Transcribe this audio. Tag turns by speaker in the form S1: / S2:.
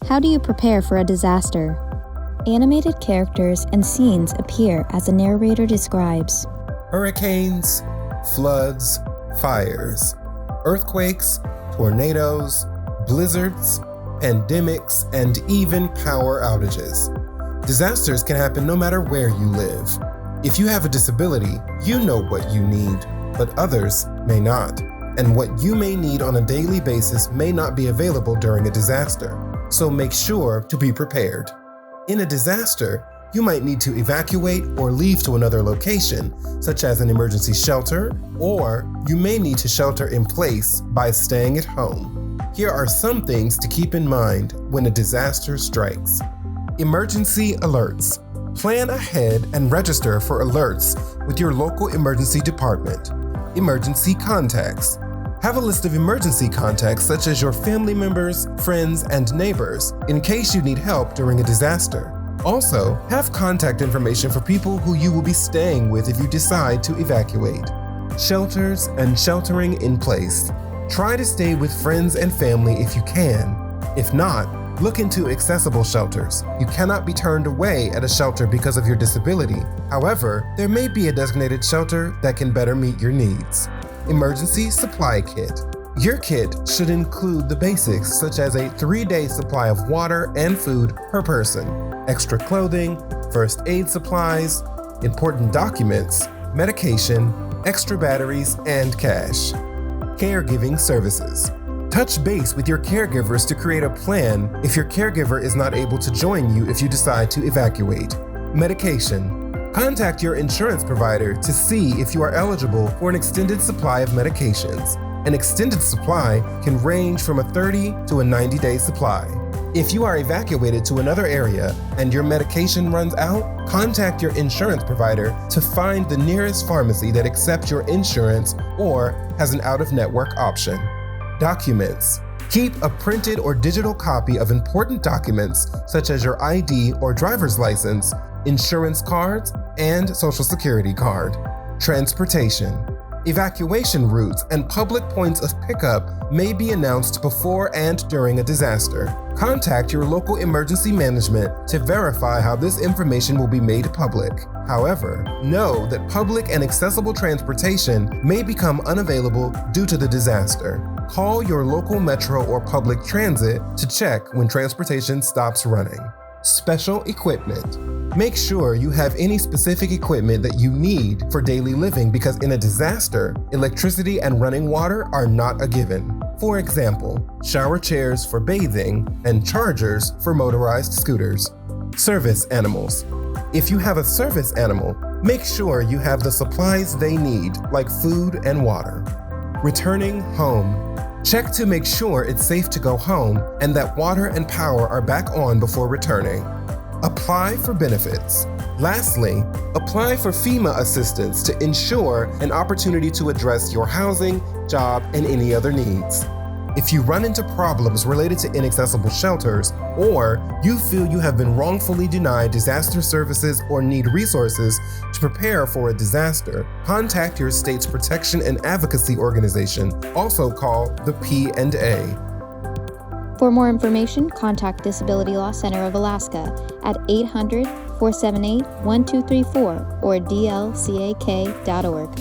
S1: How do you prepare for a disaster? Animated characters and scenes appear as the narrator describes.
S2: Hurricanes, floods, fires, earthquakes, tornadoes, blizzards, pandemics, and even power outages. Disasters can happen no matter where you live. If you have a disability, you know what you need, but others may not. And what you may need on a daily basis may not be available during a disaster. So make sure to be prepared. In a disaster, you might need to evacuate or leave to another location, such as an emergency shelter, or you may need to shelter in place by staying at home. Here are some things to keep in mind when a disaster strikes. Emergency alerts. Plan ahead and register for alerts with your local emergency department. Emergency contacts. Have a list of emergency contacts such as your family members, friends, and neighbors in case you need help during a disaster. Also, have contact information for people who you will be staying with if you decide to evacuate. Shelters and sheltering in place. Try to stay with friends and family if you can. If not, look into accessible shelters. You cannot be turned away at a shelter because of your disability. However, there may be a designated shelter that can better meet your needs. Emergency supply kit. Your kit should include the basics such as a 3-day supply of water and food per person, extra clothing, first aid supplies, important documents, medication, extra batteries, and cash. Caregiving services. Touch base with your caregivers to create a plan if your caregiver is not able to join you if you decide to evacuate. Medication. Contact your insurance provider to see if you are eligible for an extended supply of medications. An extended supply can range from a 30 to a 90-day supply. If you are evacuated to another area and your medication runs out, contact your insurance provider to find the nearest pharmacy that accepts your insurance or has an out-of-network option. Documents. Keep a printed or digital copy of important documents such as your ID or driver's license, insurance cards, and social security card. Transportation. Evacuation routes and public points of pickup may be announced before and during a disaster. Contact your local emergency management to verify how this information will be made public. However, know that public and accessible transportation may become unavailable due to the disaster. Call your local metro or public transit to check when transportation stops running. Special equipment. Make sure you have any specific equipment that you need for daily living because in a disaster, electricity and running water are not a given. For example, shower chairs for bathing and chargers for motorized scooters. Service animals. If you have a service animal, make sure you have the supplies they need, like food and water. Returning home. Check to make sure it's safe to go home and that water and power are back on before returning. Apply for benefits. Lastly, apply for FEMA assistance to ensure an opportunity to address your housing, job, and any other needs. If you run into problems related to inaccessible shelters, or you feel you have been wrongfully denied disaster services or need resources to prepare for a disaster, contact your state's protection and advocacy organization, also called the P&A.
S1: For more information, contact Disability Law Center of Alaska at 800-478-1234 or dlcak.org.